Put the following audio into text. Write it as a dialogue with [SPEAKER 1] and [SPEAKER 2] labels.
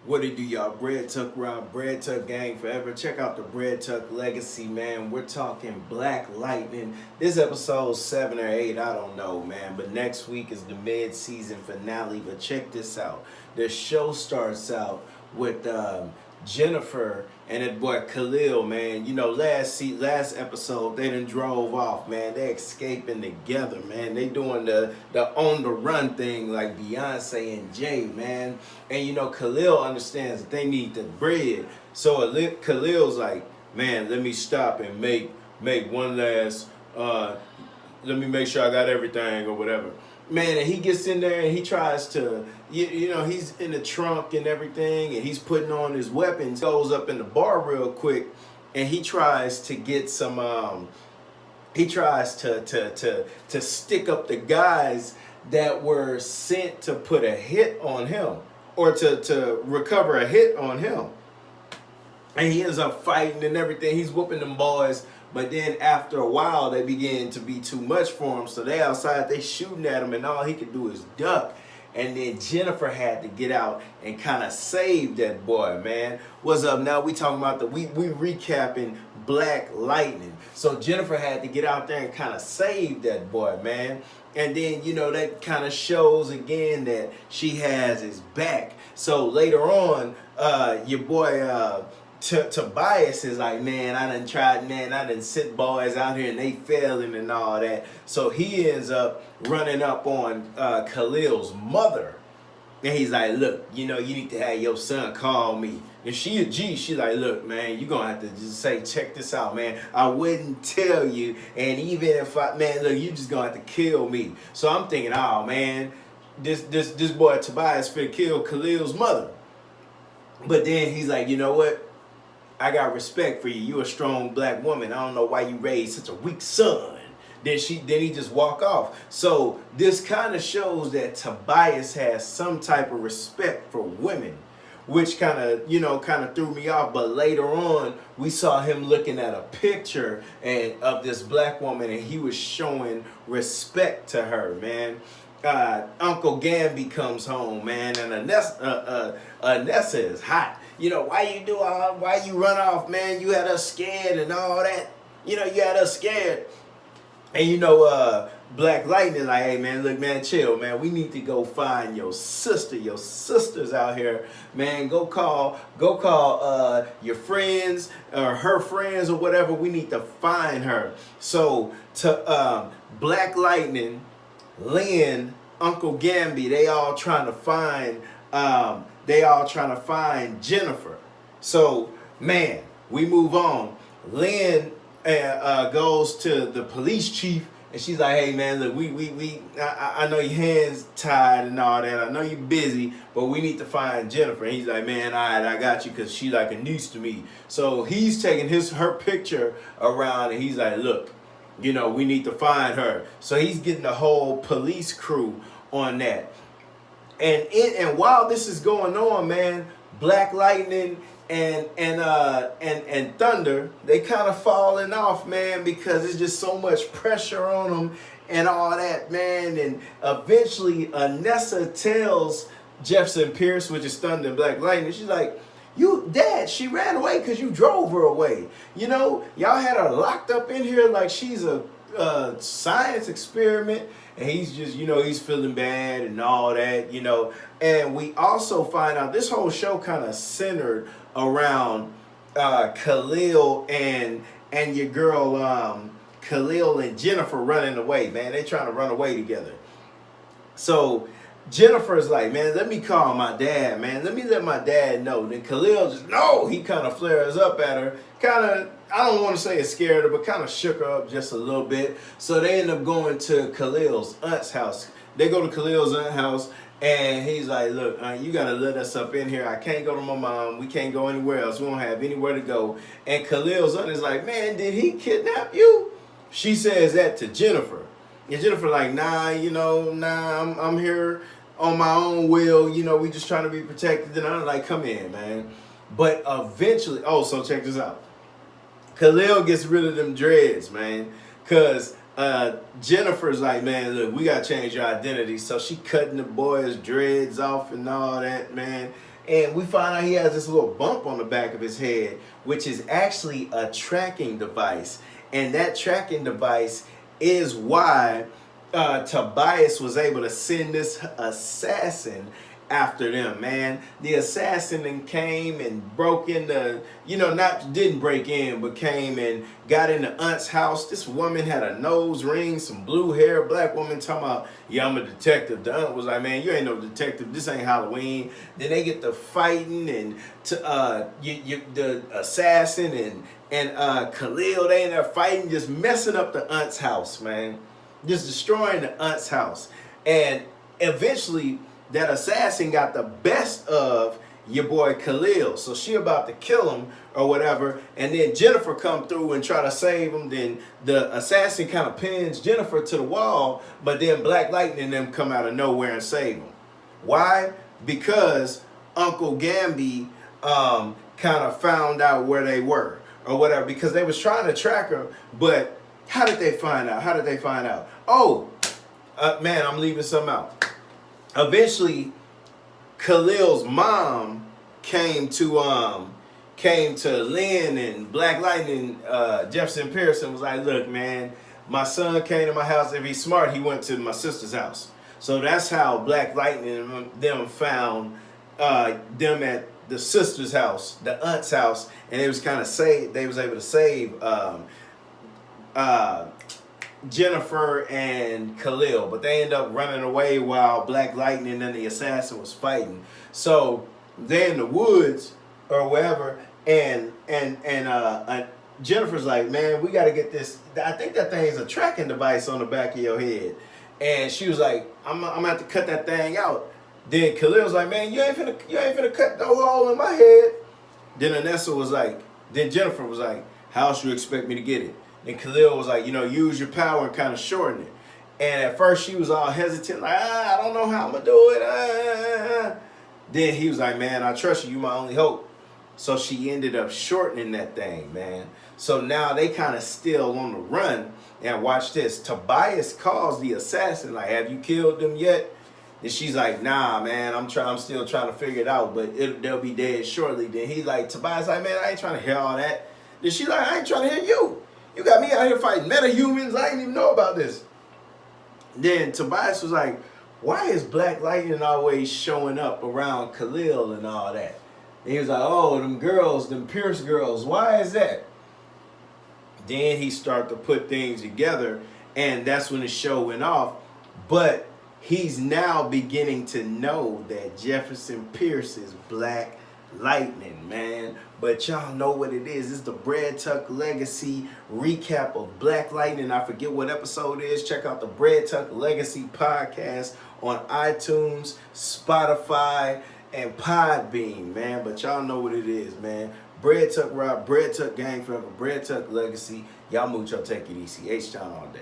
[SPEAKER 1] What it do, y'all? Bread Tuck Rob, Bread Tuck Gang forever. Check out the Bread Tuck Legacy, man. We're talking Black Lightning. This episode 7 or 8, I don't know, man. But next week is the mid-season finale. But check this out. The show starts out with Jennifer and that boy Khalil, man. You know, last episode they done drove off, man. They escaping together, man. They doing the on the run thing like Beyonce and Jay, man. And you know, Khalil understands that they need the bread. So Khalil's like, man, let me stop and make one last let me make sure I got everything or whatever. Man, and he gets in there and he tries to, you know, he's in the trunk and everything, and he's putting on his weapons. Goes up in the bar real quick, and he tries to get some. He tries to stick up the guys that were sent to put a hit on him or to recover a hit on him. And he ends up fighting and everything. He's whooping them boys. But then after a while, they begin to be too much for him. So they outside, they shooting at him, and all he could do is duck. And then Jennifer had to get out and kind of save that boy, man. What's up now? We talking about we recapping Black Lightning. So Jennifer had to get out there and kind of save that boy, man. And then, you know, that kind of shows again that she has his back. So later on, your boy... Tobias is like, man, I done sent boys out here and they failing and all that. So he ends up running up on Khalil's mother. And he's like, look, you know, you need to have your son call me. And she a G, she like, look, man, you gonna have to just say, check this out, man. I wouldn't tell you. And even if man, look, you just gonna have to kill me. So I'm thinking, oh man, this boy Tobias finna kill Khalil's mother. But then he's like, you know what? I got respect for you. You a strong black woman. I don't know why you raised such a weak son. Then he just walk off. So this kind of shows that Tobias has some type of respect for women, which kind of threw me off. But later on, we saw him looking at a picture of this black woman, and he was showing respect to her, man. Uncle Gamby comes home, man, and Anessa is hot. You know, why you run off, man? You had us scared and all that. You know, you had us scared. And you know, Black Lightning like, hey man, look, man, chill, man. We need to go find your sister. Your sister's out here, man. Go call your friends or her friends or whatever. We need to find her. So to Black Lightning, Lynn, Uncle Gamby, they all trying to find Jennifer. So, man, we move on. Lynn goes to the police chief, and she's like, hey, man, look, I know your hands tied and all that. I know you're busy, but we need to find Jennifer. And he's like, man, all right, I got you, because she's like a niece to me. So he's taking her picture around, and he's like, look, you know, we need to find her. So he's getting the whole police crew on that. And while this is going on, man, Black Lightning and Thunder, they kind of falling off, man, because there's just so much pressure on them and all that, man. And eventually, Anessa tells Jefferson Pierce, which is Thunder and Black Lightning, she's like, Dad, she ran away because you drove her away. You know, y'all had her locked up in here like she's a science experiment. And he's just, you know, he's feeling bad and all that, you know. And we also find out this whole show kind of centered around Khalil and your girl, Khalil and Jennifer running away, man. They trying to run away together. So Jennifer's like, man, let me call my dad, man. Let me let my dad know. Then Khalil just, no, he kind of flares up at her. Kind of, I don't want to say it scared her, but kind of shook her up just a little bit. So they end up going to Khalil's aunt's house. They go to Khalil's aunt's house, and he's like, look, you got to let us up in here. I can't go to my mom. We can't go anywhere else. We don't have anywhere to go. And Khalil's aunt is like, man, did he kidnap you? She says that to Jennifer. And Jennifer like, nah, I'm here on my own will. You know, we just trying to be protected. And I'm like, come in, man. But eventually, so check this out. Khalil gets rid of them dreads, man, because Jennifer's like, man, look, we got to change your identity. So she cutting the boys' dreads off and all that, man. And we find out he has this little bump on the back of his head, which is actually a tracking device. And that tracking device is why Tobias was able to send this assassin after them, man. The assassin then came and broke into, didn't break in, but came and got into Aunt's house. This woman had a nose ring, some blue hair, black woman talking about, yeah, I'm a detective. The aunt was like, man, you ain't no detective. This ain't Halloween. Then they get to fighting, and the assassin and Khalil, they in there fighting, just messing up the aunt's house, man. Just destroying the aunt's house. And eventually, that assassin got the best of your boy Khalil. So she about to kill him or whatever. And then Jennifer come through and try to save him. Then the assassin kind of pins Jennifer to the wall. But then Black Lightning and them come out of nowhere and save him. Why? Because Uncle Gamby kind of found out where they were or whatever. Because they was trying to track her. But how did they find out? Oh, man, I'm leaving something out. Eventually, Khalil's mom came to Lynn and Black Lightning. Jefferson Pearson was like, look, man, my son came to my house. If he's smart, he went to my sister's house. So that's how Black Lightning and them found them at the sister's house, the aunt's house, and it was kind of they was able to save Jennifer and Khalil, but they end up running away while Black Lightning and the assassin was fighting. So they're in the woods or wherever, and Jennifer's like, man, we got to get this. I think that thing's a tracking device on the back of your head. And she was like, I'm gonna have to cut that thing out. Then Khalil's like, man, you ain't finna cut no hole in my head. Then Jennifer was like, how else you expect me to get it? And Khalil was like, use your power and kind of shorten it. And at first she was all hesitant, like, I don't know how I'm going to do it. Then he was like, man, I trust you. You're my only hope. So she ended up shortening that thing, man. So now they kind of still on the run. And watch this. Tobias calls the assassin, like, have you killed them yet? And she's like, nah, man, I'm still trying to figure it out, but they'll be dead shortly. Then he's like, Tobias like, man, I ain't trying to hear all that. Then she's like, I ain't trying to hear you. You got me out here fighting metahumans. I didn't even know about this. Then Tobias was like, why is Black Lightning always showing up around Khalil and all that? And he was like, oh, them girls, them Pierce girls, why is that? Then he started to put things together, and that's when the show went off. But he's now beginning to know that Jefferson Pierce is Black Lightning, man. But y'all know what it is. It's the BreadTuckLegacy recap of Black Lightning. I forget what episode it is. Check out the BreadTuckLegacy podcast on iTunes, Spotify, and Podbean, man. But y'all know what it is, man. BreadTuck Rob, BreadTuck Gang forever, BreadTuck Legacy. Y'all mooch, y'all take it easy. H-Town all day.